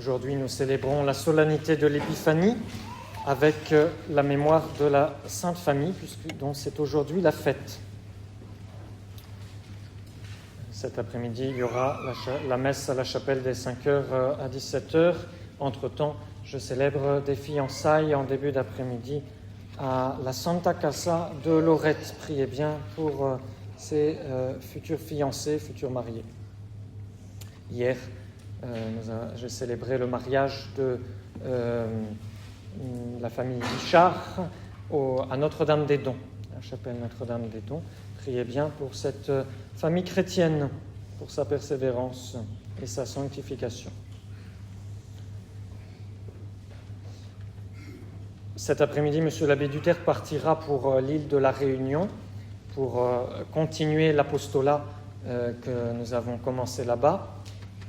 Aujourd'hui, nous célébrons la solennité de l'Épiphanie avec la mémoire de la Sainte Famille, dont c'est aujourd'hui la fête. Cet après-midi, il y aura la messe à la chapelle des 5h à 17h. Entre-temps, je célèbre des fiançailles en début d'après-midi à la Santa Casa de Lorette. Priez bien pour ces futurs fiancés, futurs mariés. Hier, j'ai célébré le mariage de la famille Bichard à Notre-Dame-des-Dons, à la chapelle Notre-Dame-des-Dons. Priez bien pour cette famille chrétienne, pour sa persévérance et sa sanctification. Cet après-midi, M. l'abbé Duterre partira pour l'île de la Réunion pour continuer l'apostolat que nous avons commencé là-bas.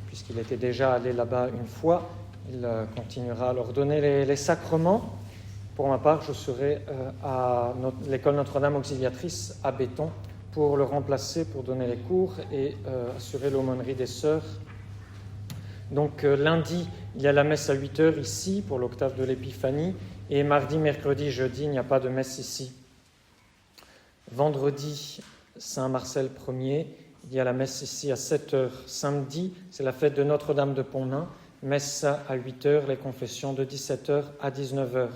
Puisqu'il était déjà allé là-bas une fois, il continuera à leur donner les sacrements. Pour ma part, je serai à l'école Notre-Dame Auxiliatrice à Béton pour le remplacer, pour donner les cours et assurer l'aumônerie des sœurs. Donc lundi, il y a la messe à 8h ici pour l'octave de l'Épiphanie, et mardi, mercredi, jeudi, il n'y a pas de messe ici. Vendredi, Saint-Marcel Ier, il y a la messe ici à 7h. Samedi, c'est la fête de Notre-Dame de Pontmain, messe à 8h, les confessions de 17h à 19h.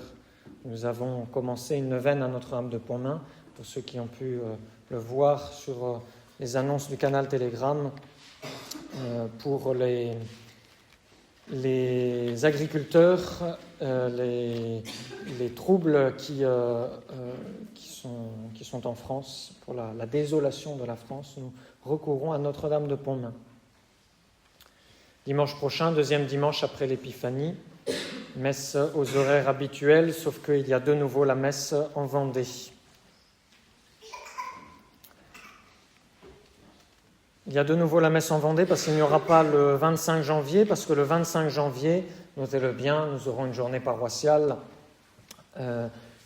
Nous avons commencé une neuvaine à Notre-Dame de Pontmain, pour ceux qui ont pu le voir sur les annonces du canal Telegram, pour les agriculteurs, les troubles qui sont en France, pour la désolation de la France. Nous recourons à Notre-Dame de Pontmain. Dimanche prochain, deuxième dimanche après l'Épiphanie, messe aux horaires habituels, sauf qu'il y a de nouveau la messe en Vendée. Il y a de nouveau la messe en Vendée parce qu'il n'y aura pas le 25 janvier, parce que le 25 janvier, notez-le bien, nous aurons une journée paroissiale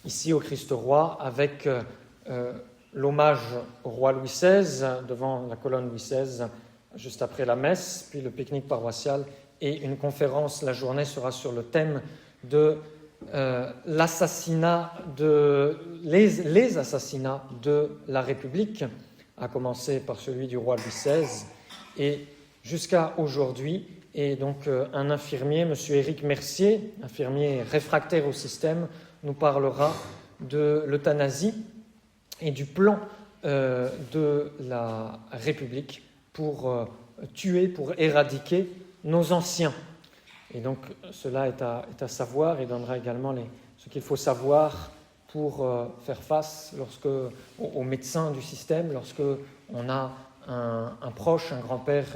ici au Christ-Roi avec l'hommage au roi Louis XVI devant la colonne Louis XVI juste après la messe, puis le pique-nique paroissial et une conférence. La journée sera sur le thème de l'assassinat les assassinats de la République, à commencer par celui du roi Louis XVI et jusqu'à aujourd'hui. Et donc un infirmier, M. Éric Mercier, infirmier réfractaire au système, nous parlera de l'euthanasie et du plan de la République pour tuer, pour éradiquer nos anciens. Et donc cela est à savoir et donnera également ce qu'il faut savoir pour faire face aux médecins du système, lorsque on a un proche, un grand-père,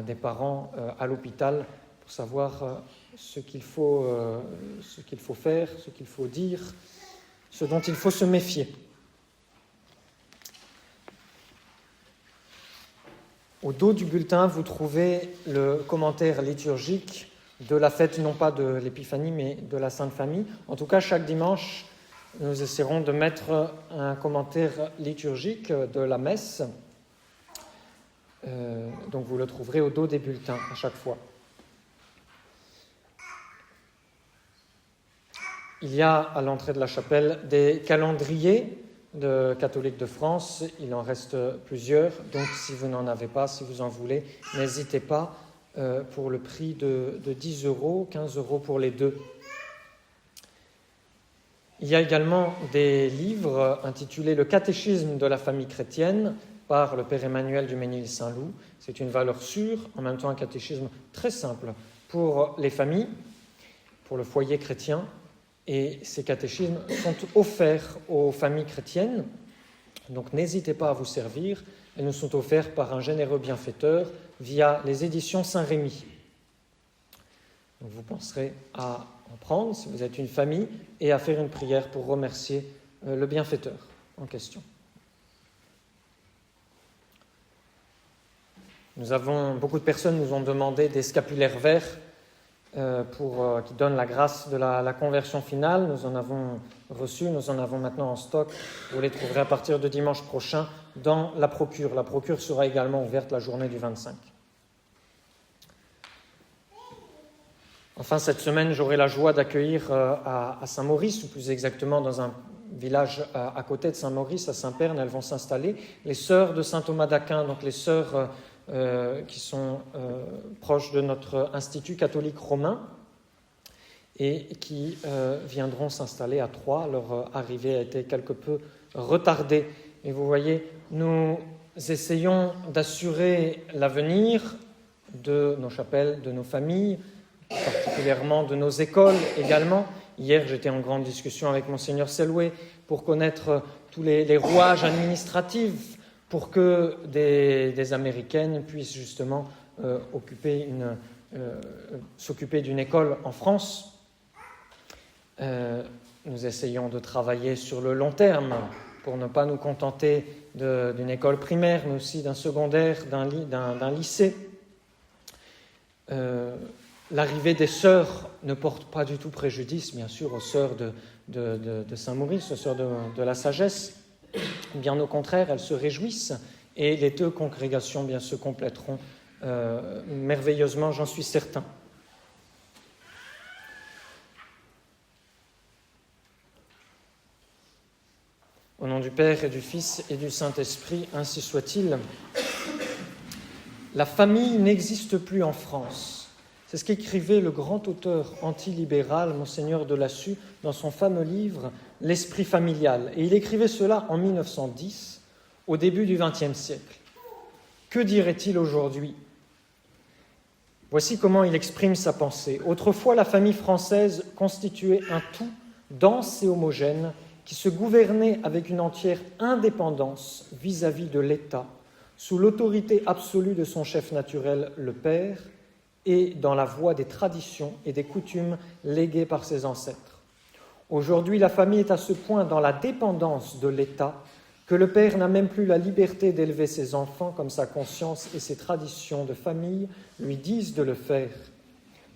des parents à l'hôpital, pour savoir ce qu'il faut faire, ce qu'il faut dire, ce dont il faut se méfier. Au dos du bulletin, vous trouvez le commentaire liturgique de la fête, non pas de l'Épiphanie, mais de la Sainte Famille. En tout cas, chaque dimanche, nous essaierons de mettre un commentaire liturgique de la messe. Donc vous le trouverez au dos des bulletins à chaque fois. Il y a à l'entrée de la chapelle des calendriers de catholiques de France. Il en reste plusieurs. Donc si vous n'en avez pas, si vous en voulez, n'hésitez pas pour le prix de 10 €, 15 € pour les deux. Il y a également des livres intitulés « Le catéchisme de la famille chrétienne » par le Père Emmanuel du Mesnil-Saint-Loup. C'est une valeur sûre, en même temps un catéchisme très simple pour les familles, pour le foyer chrétien. Et ces catéchismes sont offerts aux familles chrétiennes, donc n'hésitez pas à vous servir. Elles nous sont offerts par un généreux bienfaiteur via les éditions Saint-Rémy. Donc vous penserez à en prendre si vous êtes une famille et à faire une prière pour remercier le bienfaiteur en question. Beaucoup de personnes nous ont demandé des scapulaires verts qui donnent la grâce de la conversion finale. Nous en avons reçu, nous en avons maintenant en stock. Vous les trouverez à partir de dimanche prochain dans la procure. La procure sera également ouverte la journée du 25. Enfin, cette semaine, j'aurai la joie d'accueillir à Saint-Maurice, ou plus exactement dans un village à côté de Saint-Maurice, à Saint-Pern. Elles vont s'installer, les sœurs de saint Thomas d'Aquin, donc les sœurs qui sont proches de notre institut catholique romain et qui viendront s'installer à Troyes. Leur arrivée a été quelque peu retardée. Et vous voyez, nous essayons d'assurer l'avenir de nos chapelles, de nos familles, particulièrement de nos écoles également. Hier, j'étais en grande discussion avec Monseigneur Selway pour connaître tous les rouages administratifs pour que des Américaines puissent justement s'occuper d'une école en France. Nous essayons de travailler sur le long terme pour ne pas nous contenter d'une école primaire, mais aussi d'un secondaire, d'un lycée. L'arrivée des sœurs ne porte pas du tout préjudice, bien sûr, aux sœurs de Saint-Maurice, aux sœurs de la sagesse. Bien au contraire, elles se réjouissent et les deux congrégations bien se compléteront merveilleusement, j'en suis certain. Au nom du Père et du Fils et du Saint-Esprit, ainsi soit-il. La famille n'existe plus en France. C'est ce qu'écrivait le grand auteur antilibéral, Monseigneur de Lassus, dans son fameux livre « L'esprit familial ». Et il écrivait cela en 1910, au début du XXe siècle. Que dirait-il aujourd'hui ? Voici comment il exprime sa pensée. Autrefois, la famille française constituait un tout dense et homogène qui se gouvernait avec une entière indépendance vis-à-vis de l'État, sous l'autorité absolue de son chef naturel, le père, et dans la voie des traditions et des coutumes léguées par ses ancêtres. Aujourd'hui, la famille est à ce point dans la dépendance de l'État que le père n'a même plus la liberté d'élever ses enfants comme sa conscience et ses traditions de famille lui disent de le faire.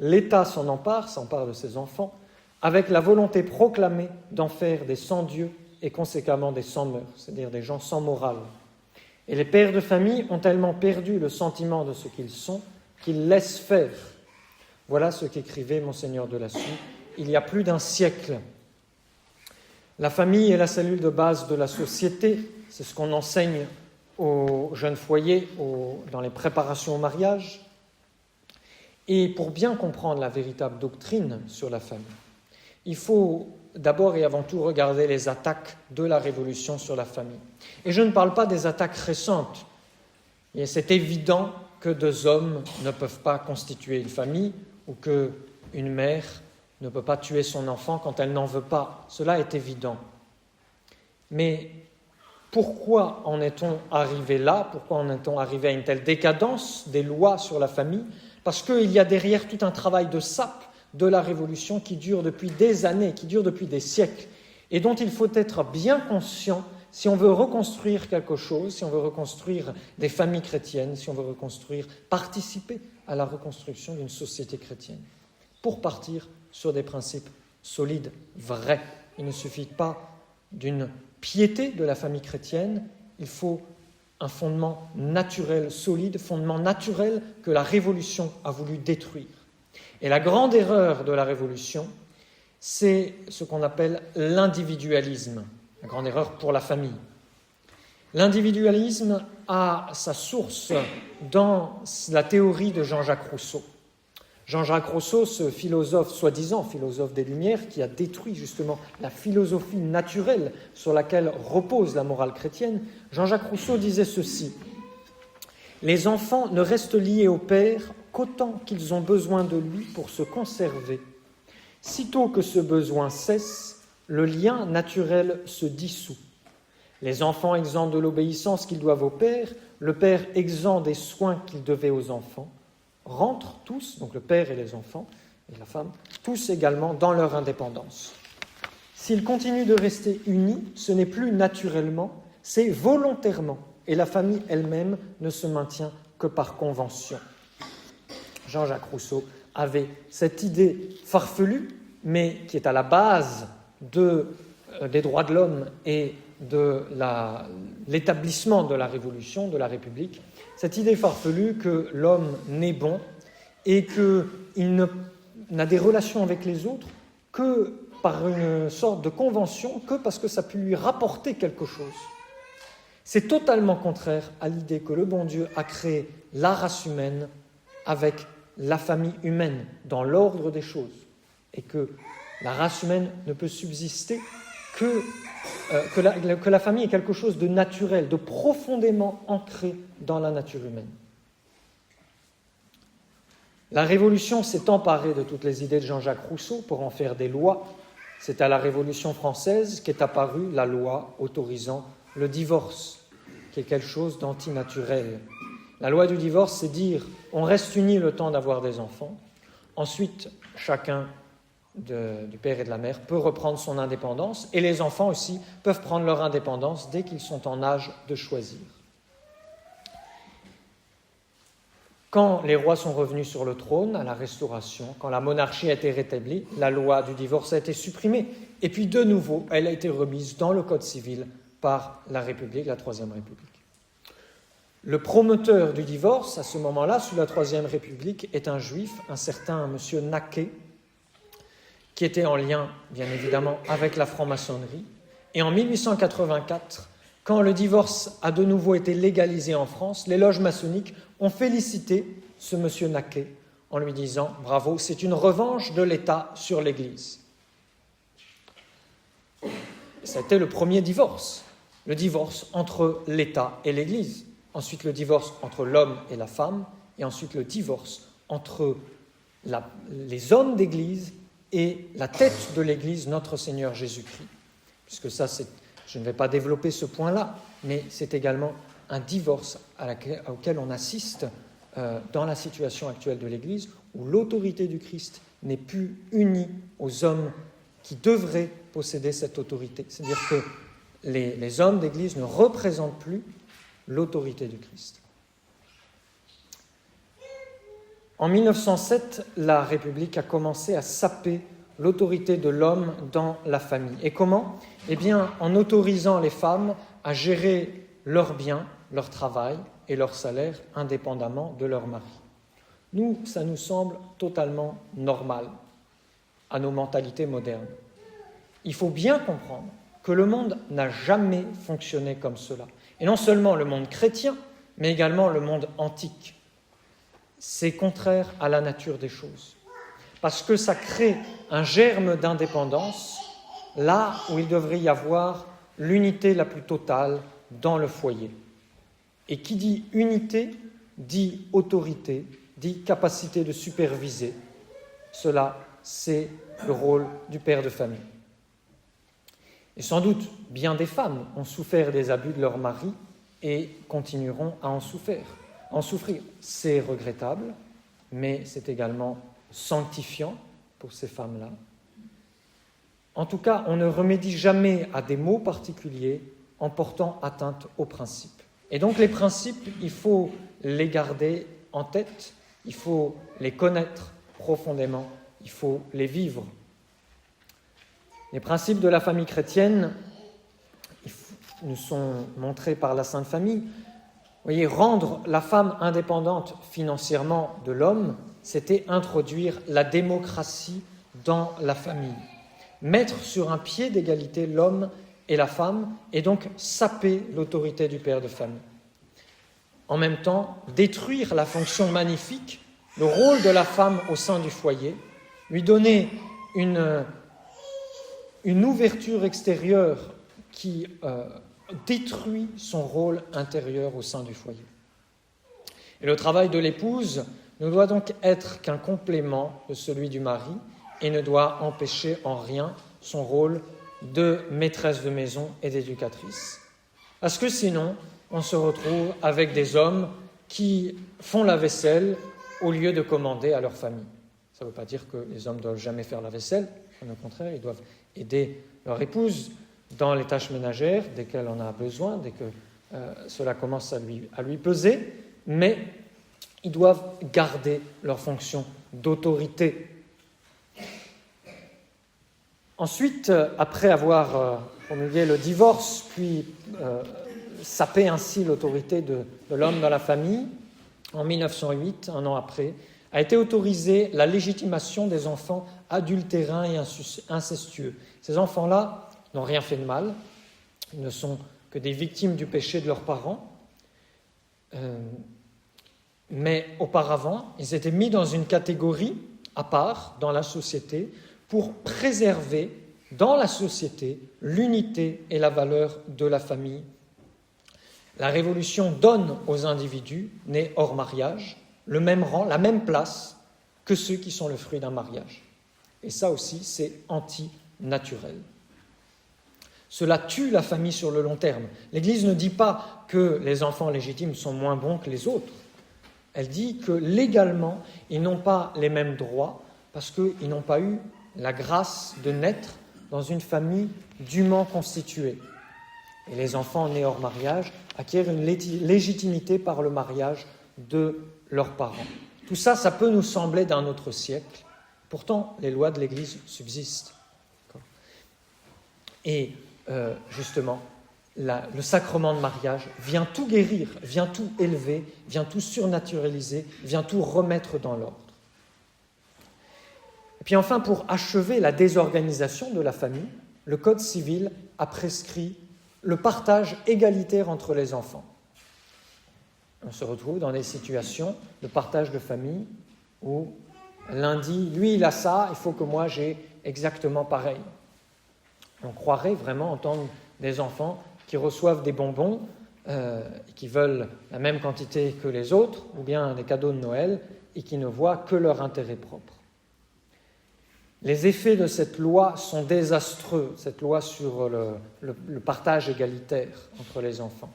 L'État s'empare de ses enfants, avec la volonté proclamée d'en faire des sans-dieu et conséquemment des sans-mœurs, c'est-à-dire des gens sans morale. Et les pères de famille ont tellement perdu le sentiment de ce qu'ils sont qu'ils laissent faire. Voilà ce qu'écrivait Monseigneur de Lassus il y a plus d'un siècle. La famille est la cellule de base de la société, c'est ce qu'on enseigne aux jeunes foyers dans les préparations au mariage. Et pour bien comprendre la véritable doctrine sur la famille, il faut d'abord et avant tout regarder les attaques de la Révolution sur la famille. Et je ne parle pas des attaques récentes. Et c'est évident que deux hommes ne peuvent pas constituer une famille ou qu'une mère ne peut pas tuer son enfant quand elle n'en veut pas. Cela est évident. Mais pourquoi en est-on arrivé là ? Pourquoi en est-on arrivé à une telle décadence des lois sur la famille ? Parce qu'il y a derrière tout un travail de sape de la Révolution qui dure depuis des années, qui dure depuis des siècles, et dont il faut être bien conscient si on veut reconstruire quelque chose, si on veut reconstruire des familles chrétiennes, si on veut participer à la reconstruction d'une société chrétienne. Pour partir sur des principes solides, vrais. Il ne suffit pas d'une piété de la famille chrétienne, il faut un fondement naturel, solide, fondement naturel que la Révolution a voulu détruire. Et la grande erreur de la Révolution, c'est ce qu'on appelle l'individualisme, la grande erreur pour la famille. L'individualisme a sa source dans la théorie de Jean-Jacques Rousseau. Jean-Jacques Rousseau, ce philosophe, soi-disant philosophe des Lumières, qui a détruit justement la philosophie naturelle sur laquelle repose la morale chrétienne, Jean-Jacques Rousseau disait ceci : « Les enfants ne restent liés au père qu'autant qu'ils ont besoin de lui pour se conserver. Sitôt que ce besoin cesse, le lien naturel se dissout. Les enfants exempts de l'obéissance qu'ils doivent au père, le père exempt des soins qu'il devait aux enfants, rentrent tous, donc le père et les enfants et la femme, tous également dans leur indépendance. S'ils continuent de rester unis, ce n'est plus naturellement, c'est volontairement, et la famille elle-même ne se maintient que par convention. » Jean-Jacques Rousseau avait cette idée farfelue, mais qui est à la base des droits de l'homme et de l'établissement de la Révolution, de la République, cette idée farfelue que l'homme naît bon et qu'il ne n'a des relations avec les autres que par une sorte de convention, que parce que ça peut lui rapporter quelque chose. C'est totalement contraire à l'idée que le bon Dieu a créé la race humaine avec la famille humaine dans l'ordre des choses, et que la race humaine ne peut subsister que la famille est quelque chose de naturel, de profondément ancré dans la nature humaine. La Révolution s'est emparée de toutes les idées de Jean-Jacques Rousseau pour en faire des lois. C'est à la Révolution française qu'est apparue la loi autorisant le divorce, qui est quelque chose d'antinaturel. La loi du divorce, c'est dire on reste unis le temps d'avoir des enfants. Ensuite, chacun du père et de la mère peut reprendre son indépendance, et les enfants aussi peuvent prendre leur indépendance dès qu'ils sont en âge de choisir. Quand les rois sont revenus sur le trône à la Restauration, quand la monarchie a été rétablie, la loi du divorce a été supprimée, et puis de nouveau, elle a été remise dans le Code civil par la République, la Troisième République. Le promoteur du divorce, à ce moment-là, sous la Troisième République, est un juif, un certain monsieur Naquet, qui était en lien, bien évidemment, avec la franc-maçonnerie. Et en 1884, quand le divorce a de nouveau été légalisé en France, les loges maçonniques ont félicité ce monsieur Naquet en lui disant « Bravo, c'est une revanche de l'État sur l'Église ». Ça a été le premier divorce, le divorce entre l'État et l'Église. Ensuite, le divorce entre l'homme et la femme, et ensuite le divorce entre les hommes d'Église et la tête de l'Église, notre Seigneur Jésus-Christ. Puisque ça, je ne vais pas développer ce point-là, mais c'est également un divorce auquel on assiste dans la situation actuelle de l'Église, où l'autorité du Christ n'est plus unie aux hommes qui devraient posséder cette autorité. C'est-à-dire que les hommes d'Église ne représentent plus l'autorité du Christ. En 1907, la République a commencé à saper l'autorité de l'homme dans la famille. Et comment ? Eh bien, en autorisant les femmes à gérer leurs biens, leur travail et leur salaire indépendamment de leur mari. Nous, ça nous semble totalement normal à nos mentalités modernes. Il faut bien comprendre que le monde n'a jamais fonctionné comme cela. Et non seulement le monde chrétien, mais également le monde antique. C'est contraire à la nature des choses. Parce que ça crée un germe d'indépendance là où il devrait y avoir l'unité la plus totale dans le foyer. Et qui dit unité, dit autorité, dit capacité de superviser. Cela, c'est le rôle du père de famille. Et sans doute, bien des femmes ont souffert des abus de leur mari et continueront à en souffrir. C'est regrettable, mais c'est également sanctifiant pour ces femmes-là. En tout cas, on ne remédie jamais à des maux particuliers en portant atteinte aux principes. Et donc les principes, il faut les garder en tête, il faut les connaître profondément, il faut les vivre. Les principes de la famille chrétienne nous sont montrés par la Sainte Famille. Vous voyez, rendre la femme indépendante financièrement de l'homme, c'était introduire la démocratie dans la famille. Mettre sur un pied d'égalité l'homme et la femme, et donc saper l'autorité du père de famille. En même temps, détruire la fonction magnifique, le rôle de la femme au sein du foyer, lui donner une ouverture extérieure qui détruit son rôle intérieur au sein du foyer. Et le travail de l'épouse ne doit donc être qu'un complément de celui du mari et ne doit empêcher en rien son rôle de maîtresse de maison et d'éducatrice. Parce que sinon, on se retrouve avec des hommes qui font la vaisselle au lieu de commander à leur famille. Ça ne veut pas dire que les hommes ne doivent jamais faire la vaisselle, au contraire, ils doivent aider leur épouse dans les tâches ménagères dès qu'elle en a besoin, dès que cela commence à lui peser, mais ils doivent garder leur fonction d'autorité. Ensuite, après avoir promulgué le divorce, puis sapé ainsi l'autorité de l'homme dans la famille, en 1908, un an après, a été autorisée la légitimation des enfants adultérins et incestueux. Ces enfants-là n'ont rien fait de mal, ils ne sont que des victimes du péché de leurs parents, mais auparavant, ils étaient mis dans une catégorie à part dans la société pour préserver dans la société l'unité et la valeur de la famille. La Révolution donne aux individus nés hors mariage le même rang, la même place que ceux qui sont le fruit d'un mariage. Et ça aussi, c'est anti-naturel. Cela tue la famille sur le long terme. L'Église ne dit pas que les enfants légitimes sont moins bons que les autres. Elle dit que légalement, ils n'ont pas les mêmes droits parce qu'ils n'ont pas eu la grâce de naître dans une famille dûment constituée. Et les enfants nés hors mariage acquièrent une légitimité par le mariage de leurs parents. Tout ça, ça peut nous sembler d'un autre siècle. Pourtant, les lois de l'Église subsistent. Et justement, le sacrement de mariage vient tout guérir, vient tout élever, vient tout surnaturaliser, vient tout remettre dans l'ordre. Et puis enfin, pour achever la désorganisation de la famille, le Code civil a prescrit le partage égalitaire entre les enfants. On se retrouve dans des situations de partage de famille où l'un dit « lui, il a ça, il faut que moi, j'ai exactement pareil ». On croirait vraiment entendre des enfants qui reçoivent des bonbons, qui veulent la même quantité que les autres, ou bien des cadeaux de Noël, et qui ne voient que leur intérêt propre. Les effets de cette loi sont désastreux, cette loi sur le partage égalitaire entre les enfants.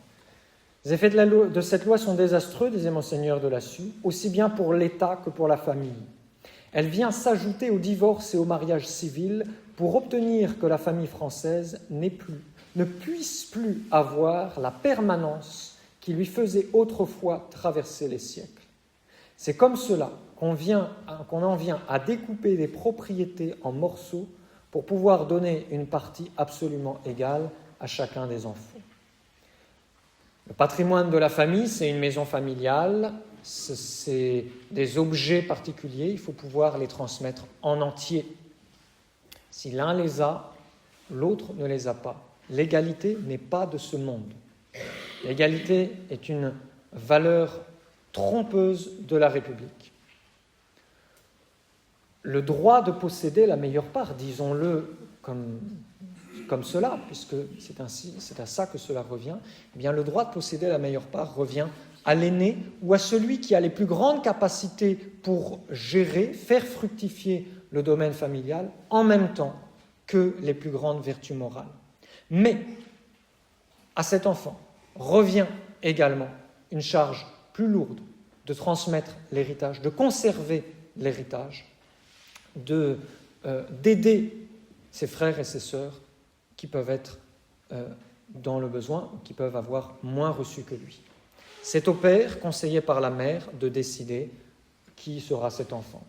Les effets de cette loi sont désastreux, disait Monseigneur de Lassus, aussi bien pour l'État que pour la famille. Elle vient s'ajouter au divorce et au mariage civil pour obtenir que la famille française ne puisse plus avoir la permanence qui lui faisait autrefois traverser les siècles. C'est comme cela qu'on en vient à découper les propriétés en morceaux pour pouvoir donner une partie absolument égale à chacun des enfants. Le patrimoine de la famille, c'est une maison familiale, c'est des objets particuliers, il faut pouvoir les transmettre en entier. Si l'un les a, l'autre ne les a pas. L'égalité n'est pas de ce monde. L'égalité est une valeur trompeuse de la République. Le droit de posséder la meilleure part, disons-le comme cela, puisque c'est à ça que cela revient, eh bien le droit de posséder la meilleure part revient à l'aîné ou à celui qui a les plus grandes capacités pour gérer, faire fructifier le domaine familial en même temps que les plus grandes vertus morales. Mais à cet enfant revient également une charge plus lourde de transmettre l'héritage, de conserver l'héritage, d'aider ses frères et ses sœurs qui peuvent être dans le besoin, qui peuvent avoir moins reçu que lui. C'est au père, conseillé par la mère, de décider qui sera cet enfant.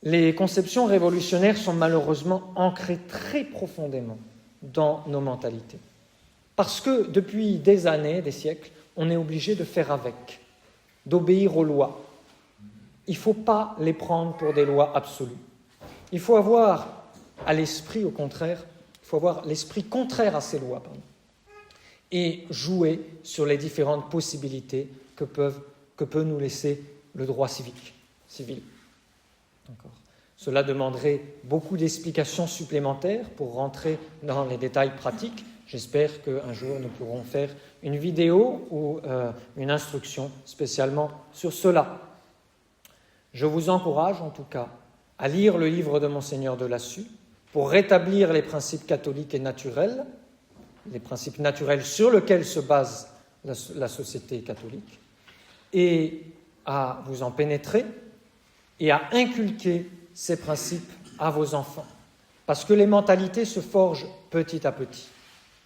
Les conceptions révolutionnaires sont malheureusement ancrées très profondément dans nos mentalités. Parce que depuis des années, des siècles, on est obligé de faire avec, d'obéir aux lois. Il ne faut pas les prendre pour des lois absolues. Il faut avoir à l'esprit, au contraire, il faut avoir l'esprit contraire à ces lois, et jouer sur les différentes possibilités que peut nous laisser le droit civil. D'accord. Cela demanderait beaucoup d'explications supplémentaires pour rentrer dans les détails pratiques. J'espère qu'un jour nous pourrons faire une vidéo ou une instruction spécialement sur cela. Je vous encourage en tout cas à lire le livre de Monseigneur de Lassus pour rétablir les principes catholiques et naturels, les principes naturels sur lesquels se base la société catholique, et à vous en pénétrer et à inculquer ces principes à vos enfants. Parce que les mentalités se forgent petit à petit.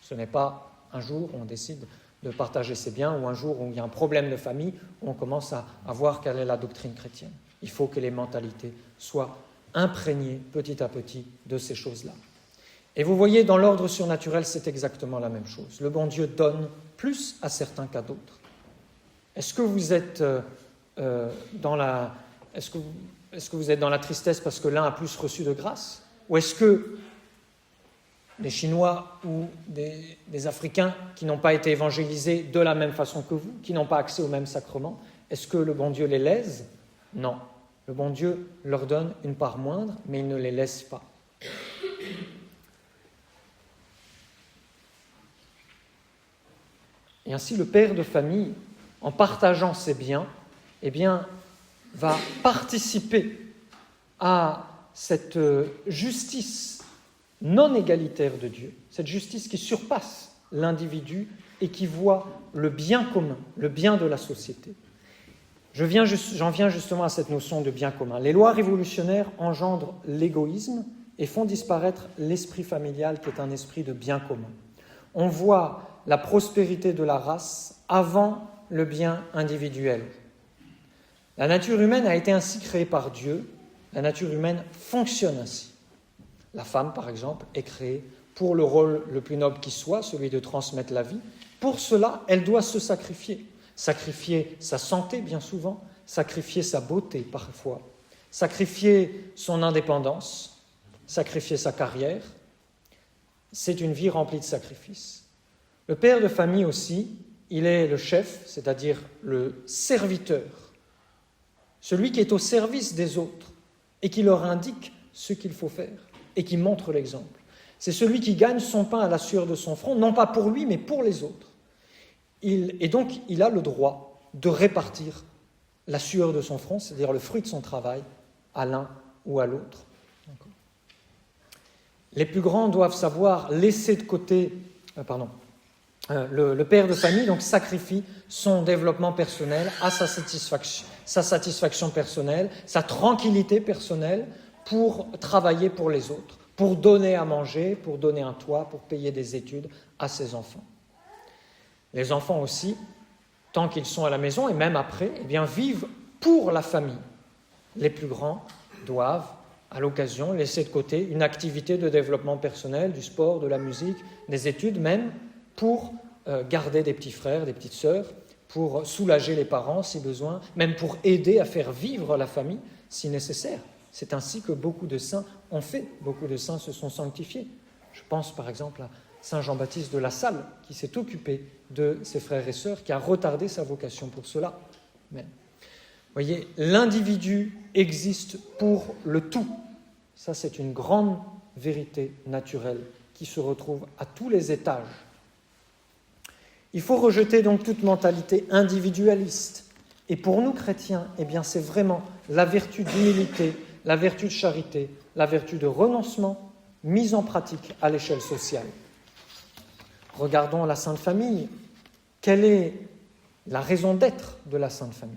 Ce n'est pas un jour où on décide de partager ses biens ou un jour où il y a un problème de famille où on commence à voir quelle est la doctrine chrétienne. Il faut que les mentalités soient imprégnées petit à petit de ces choses-là. Et vous voyez, dans l'ordre surnaturel, c'est exactement la même chose. Le bon Dieu donne plus à certains qu'à d'autres. Est-ce que vous êtes est-ce que vous êtes dans la tristesse parce que l'un a plus reçu de grâce? Ou est-ce que des Chinois ou des Africains qui n'ont pas été évangélisés de la même façon que vous, qui n'ont pas accès aux mêmes sacrements, est-ce que le bon Dieu les lèse? Non. Le bon Dieu leur donne une part moindre, mais il ne les laisse pas. Et ainsi, le père de famille, en partageant ses biens, va participer à cette justice non égalitaire de Dieu, cette justice qui surpasse l'individu et qui voit le bien commun, le bien de la société. J'en viens justement à cette notion de bien commun. Les lois révolutionnaires engendrent l'égoïsme et font disparaître l'esprit familial qui est un esprit de bien commun. On voit la prospérité de la race avant le bien individuel. La nature humaine a été ainsi créée par Dieu. La nature humaine fonctionne ainsi. La femme, par exemple, est créée pour le rôle le plus noble qui soit, celui de transmettre la vie. Pour cela, elle doit se sacrifier. Sacrifier sa santé, bien souvent, sacrifier sa beauté, parfois, sacrifier son indépendance, sacrifier sa carrière. C'est une vie remplie de sacrifices. Le père de famille aussi, il est le chef, c'est-à-dire le serviteur, celui qui est au service des autres et qui leur indique ce qu'il faut faire et qui montre l'exemple. C'est celui qui gagne son pain à la sueur de son front, non pas pour lui, mais pour les autres. Et donc, il a le droit de répartir la sueur de son front, c'est-à-dire le fruit de son travail, à l'un ou à l'autre. Les plus grands doivent savoir laisser de côté... Le père de famille donc sacrifie son développement personnel à sa satisfaction personnelle, sa tranquillité personnelle pour travailler pour les autres, pour donner à manger, pour donner un toit, pour payer des études à ses enfants. Les enfants aussi, tant qu'ils sont à la maison et même après, vivent pour la famille. Les plus grands doivent, à l'occasion, laisser de côté une activité de développement personnel, du sport, de la musique, des études même, pour garder des petits frères, des petites sœurs, pour soulager les parents si besoin, même pour aider à faire vivre la famille si nécessaire. C'est ainsi que beaucoup de saints ont fait, beaucoup de saints se sont sanctifiés. Je pense par exemple à Saint Jean-Baptiste de La Salle, qui s'est occupé de ses frères et sœurs, qui a retardé sa vocation pour cela. Mais, vous voyez, l'individu existe pour le tout. Ça, c'est une grande vérité naturelle qui se retrouve à tous les étages. Il faut rejeter donc toute mentalité individualiste. Et pour nous chrétiens, c'est vraiment la vertu d'humilité, la vertu de charité, la vertu de renoncement mise en pratique à l'échelle sociale. Regardons la Sainte Famille. Quelle est la raison d'être de la Sainte Famille?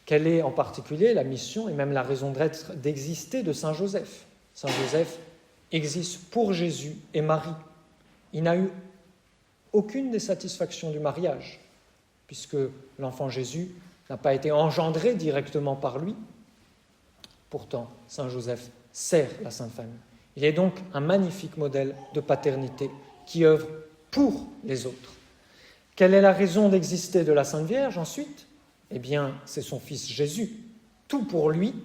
Quelle est en particulier la mission et même la raison d'être d'exister de Saint Joseph? Saint Joseph existe pour Jésus et Marie. Il n'a eu aucune des satisfactions du mariage, puisque l'enfant Jésus n'a pas été engendré directement par lui. Pourtant, Saint Joseph sert la Sainte Famille. Il est donc un magnifique modèle de paternité qui œuvre pour les autres. Quelle est la raison d'exister de la Sainte Vierge ensuite? C'est son Fils Jésus. Tout pour lui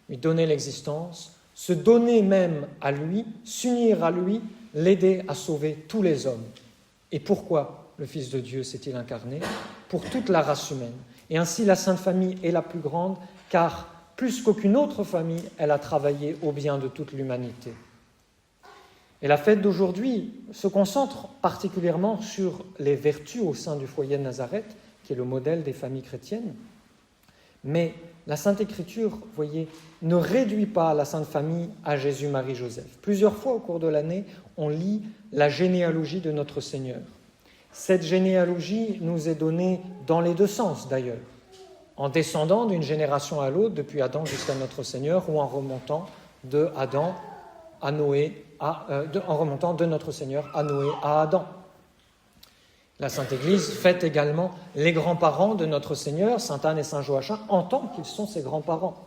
donner l'existence, se donner même à lui, s'unir à lui, l'aider à sauver tous les hommes. Et pourquoi le Fils de Dieu s'est-il incarné? Pour toute la race humaine. Et ainsi, la Sainte Famille est la plus grande, car plus qu'aucune autre famille, elle a travaillé au bien de toute l'humanité. Et la fête d'aujourd'hui se concentre particulièrement sur les vertus au sein du foyer de Nazareth, qui est le modèle des familles chrétiennes. Mais la Sainte Écriture, vous voyez, ne réduit pas la Sainte Famille à Jésus, Marie, Joseph. Plusieurs fois au cours de l'année, on lit la généalogie de notre Seigneur. Cette généalogie nous est donnée dans les deux sens d'ailleurs, en descendant d'une génération à l'autre, depuis Adam jusqu'à notre Seigneur, ou en remontant de Adam à Noé, en remontant de notre Seigneur à Noé, à Adam. La Sainte Église fête également les grands-parents de notre Seigneur, Sainte Anne et Saint Joachim, en tant qu'ils sont ses grands-parents.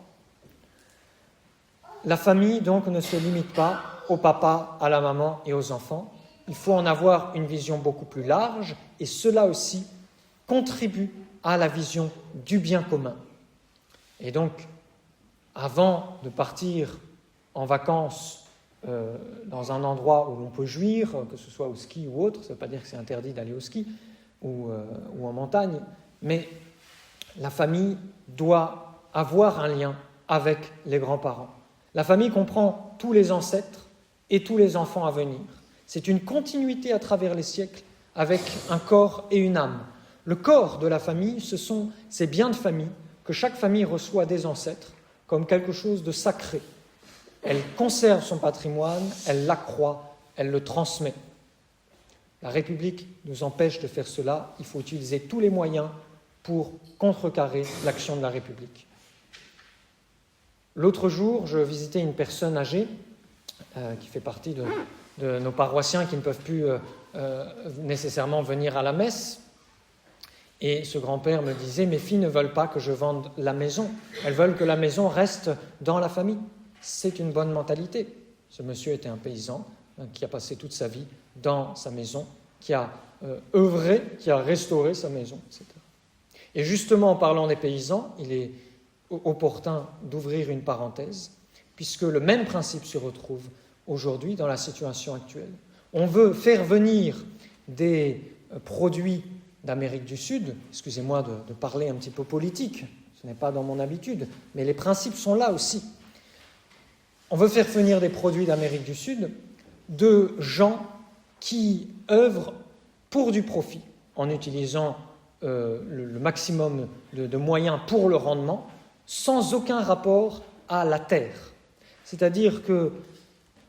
La famille, donc, ne se limite pas au papa, à la maman et aux enfants. Il faut en avoir une vision beaucoup plus large, et cela aussi contribue à la vision du bien commun. Et donc, avant de partir en vacances dans un endroit où l'on peut jouir, que ce soit au ski ou autre, ça ne veut pas dire que c'est interdit d'aller au ski ou en montagne, mais la famille doit avoir un lien avec les grands-parents. La famille comprend tous les ancêtres et tous les enfants à venir. C'est une continuité à travers les siècles avec un corps et une âme. Le corps de la famille, ce sont ces biens de famille que chaque famille reçoit des ancêtres comme quelque chose de sacré. Elle conserve son patrimoine, elle l'accroît, elle le transmet. La République nous empêche de faire cela. Il faut utiliser tous les moyens pour contrecarrer l'action de la République. L'autre jour, je visitais une personne âgée qui fait partie de nos paroissiens qui ne peuvent plus nécessairement venir à la messe. Et ce grand-père me disait « Mes filles ne veulent pas que je vende la maison. Elles veulent que la maison reste dans la famille. » C'est une bonne mentalité. Ce monsieur était un paysan qui a passé toute sa vie dans sa maison, qui a œuvré, qui a restauré sa maison, etc. Et justement, en parlant des paysans, il est opportun d'ouvrir une parenthèse, puisque le même principe se retrouve aujourd'hui dans la situation actuelle. On veut faire venir des produits d'Amérique du Sud, excusez-moi de parler un petit peu politique, ce n'est pas dans mon habitude, mais les principes sont là aussi. On veut faire venir des produits d'Amérique du Sud de gens qui œuvrent pour du profit, en utilisant le maximum de moyens pour le rendement, sans aucun rapport à la terre. C'est-à-dire que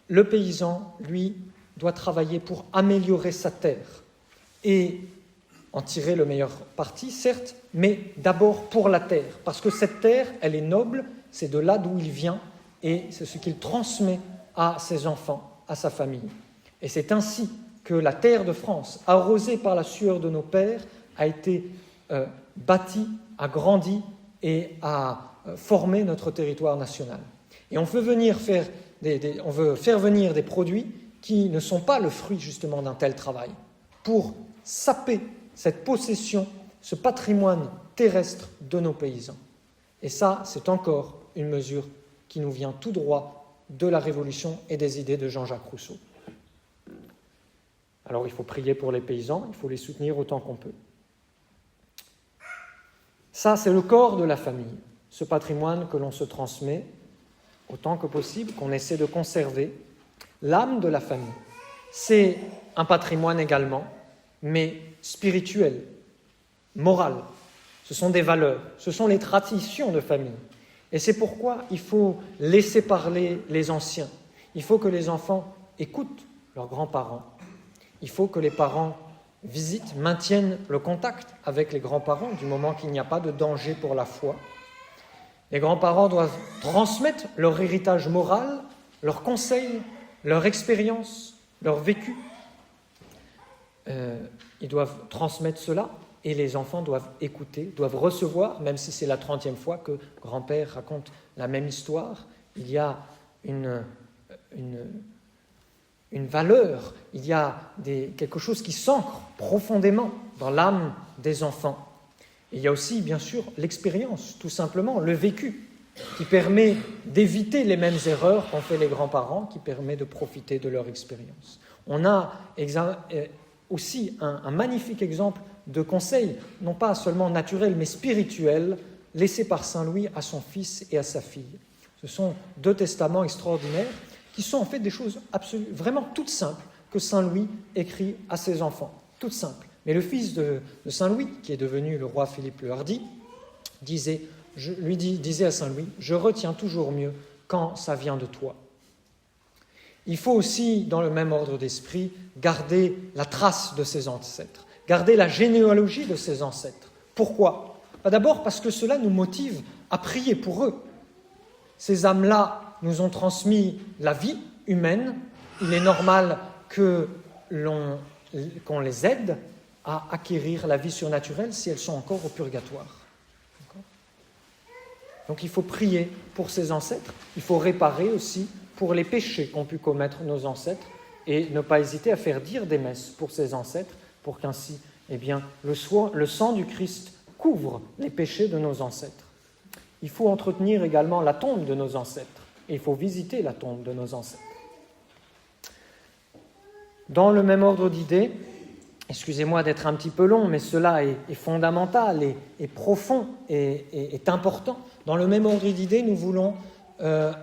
le paysan, lui, doit travailler pour améliorer sa terre et en tirer le meilleur parti, certes, mais d'abord pour la terre, parce que cette terre, elle est noble, c'est de là d'où il vient, et c'est ce qu'il transmet à ses enfants, à sa famille. Et c'est ainsi que la terre de France, arrosée par la sueur de nos pères, a été bâtie, a grandi et a formé notre territoire national. Et on veut faire venir des produits qui ne sont pas le fruit justement d'un tel travail, pour saper cette possession, ce patrimoine terrestre de nos paysans. Et ça, c'est encore une mesure qui nous vient tout droit de la Révolution et des idées de Jean-Jacques Rousseau. Alors il faut prier pour les paysans, il faut les soutenir autant qu'on peut. Ça, c'est le corps de la famille, ce patrimoine que l'on se transmet autant que possible, qu'on essaie de conserver. L'âme de la famille, c'est un patrimoine également, mais spirituel, moral. Ce sont des valeurs, ce sont les traditions de famille. Et c'est pourquoi il faut laisser parler les anciens. Il faut que les enfants écoutent leurs grands-parents. Il faut que les parents visitent, maintiennent le contact avec les grands-parents du moment qu'il n'y a pas de danger pour la foi. Les grands-parents doivent transmettre leur héritage moral, leurs conseils, leur expérience, leur vécu. Ils doivent transmettre cela et les enfants doivent écouter, doivent recevoir, même si c'est la 30e fois que grand-père raconte la même histoire. Il y a une valeur, il y a quelque chose qui s'ancre profondément dans l'âme des enfants. Et il y a aussi, bien sûr, l'expérience, tout simplement, le vécu, qui permet d'éviter les mêmes erreurs qu'ont fait les grands-parents, qui permet de profiter de leur expérience. On a aussi un magnifique exemple de conseil, non pas seulement naturel, mais spirituel, laissé par Saint Louis à son fils et à sa fille. Ce sont 2 testaments extraordinaires qui sont en fait des choses vraiment toutes simples que Saint Louis écrit à ses enfants, toutes simples. Mais le fils de Saint Louis, qui est devenu le roi Philippe le Hardi, disait à Saint Louis « Je retiens toujours mieux quand ça vient de toi ». Il faut aussi, dans le même ordre d'esprit, garder la trace de ses ancêtres, garder la généalogie de ses ancêtres. Pourquoi ? D'abord parce que cela nous motive à prier pour eux. Ces âmes-là nous ont transmis la vie humaine. Il est normal qu'on les aide à acquérir la vie surnaturelle si elles sont encore au purgatoire. Donc il faut prier pour ces ancêtres, il faut réparer aussi pour les péchés qu'ont pu commettre nos ancêtres et ne pas hésiter à faire dire des messes pour ces ancêtres pour qu'ainsi le sang du Christ couvre les péchés de nos ancêtres. il faut entretenir également la tombe de nos ancêtres. Et il faut visiter la tombe de nos ancêtres. Dans le même ordre d'idées, excusez-moi d'être un petit peu long, mais cela est fondamental et profond et est important. Dans le même ordre d'idées, nous voulons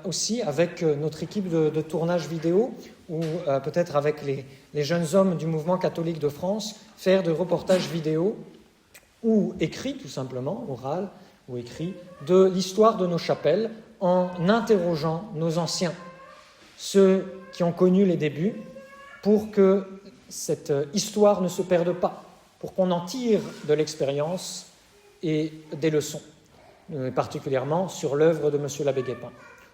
aussi, avec notre équipe de tournage vidéo, ou peut-être avec les jeunes hommes du mouvement catholique de France, faire des reportages vidéo ou écrits, tout simplement, oral ou écrits, de l'histoire de nos chapelles en interrogeant nos anciens, ceux qui ont connu les débuts, pour que cette histoire ne se perde pas, pour qu'on en tire de l'expérience et des leçons, particulièrement sur l'œuvre de M. l'abbé Guépin.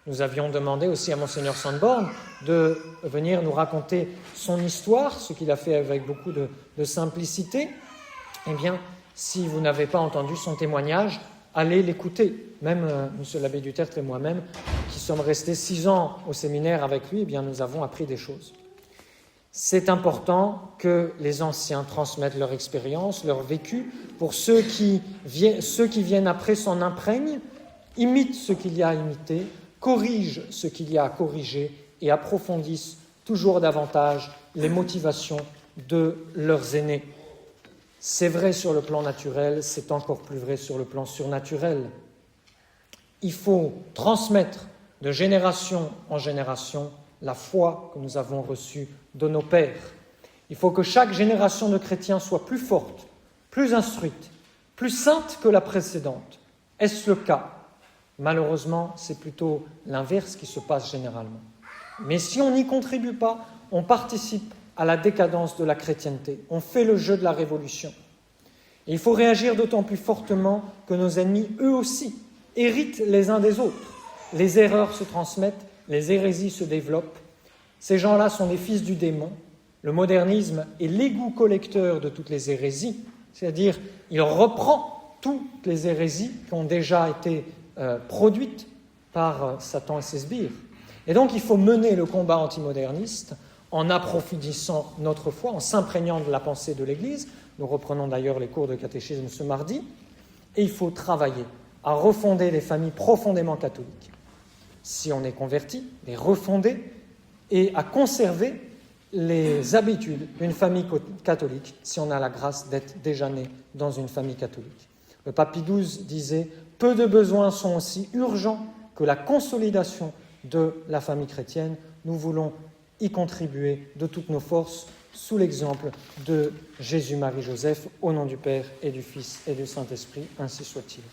Nous avions demandé aussi à Monseigneur Sandborn de venir nous raconter son histoire, ce qu'il a fait avec beaucoup de simplicité. Eh bien, si vous n'avez pas entendu son témoignage, allez l'écouter. Même M. l'abbé Dutertre et moi-même, qui sommes restés 6 ans au séminaire avec lui, eh bien, nous avons appris des choses. C'est important que les anciens transmettent leur expérience, leur vécu, pour ceux qui viennent après s'en imprègnent, imitent ce qu'il y a à imiter, corrigent ce qu'il y a à corriger et approfondissent toujours davantage les motivations de leurs aînés. C'est vrai sur le plan naturel, c'est encore plus vrai sur le plan surnaturel. Il faut transmettre de génération en génération la foi que nous avons reçue de nos pères. Il faut que chaque génération de chrétiens soit plus forte, plus instruite, plus sainte que la précédente. Est-ce le cas ? Malheureusement, c'est plutôt l'inverse qui se passe généralement. Mais si on n'y contribue pas, on participe à la décadence de la chrétienté. On fait le jeu de la révolution. Et il faut réagir d'autant plus fortement que nos ennemis, eux aussi, héritent les uns des autres. Les erreurs se transmettent, les hérésies se développent. Ces gens-là sont des fils du démon. Le modernisme est l'égout collecteur de toutes les hérésies, c'est-à-dire il reprend toutes les hérésies qui ont déjà été produites par Satan et ses sbires. Et donc il faut mener le combat antimoderniste en approfondissant notre foi, en s'imprégnant de la pensée de l'Église. Nous reprenons d'ailleurs les cours de catéchisme ce mardi. Et il faut travailler à refonder les familles profondément catholiques. Si on est converti, les refonder et à conserver les habitudes d'une famille catholique si on a la grâce d'être déjà né dans une famille catholique. Le pape Pie XII disait « Peu de besoins sont aussi urgents que la consolidation de la famille chrétienne. Nous voulons y contribuer de toutes nos forces sous l'exemple de Jésus-Marie-Joseph, au nom du Père et du Fils et du Saint-Esprit, ainsi soit-il. »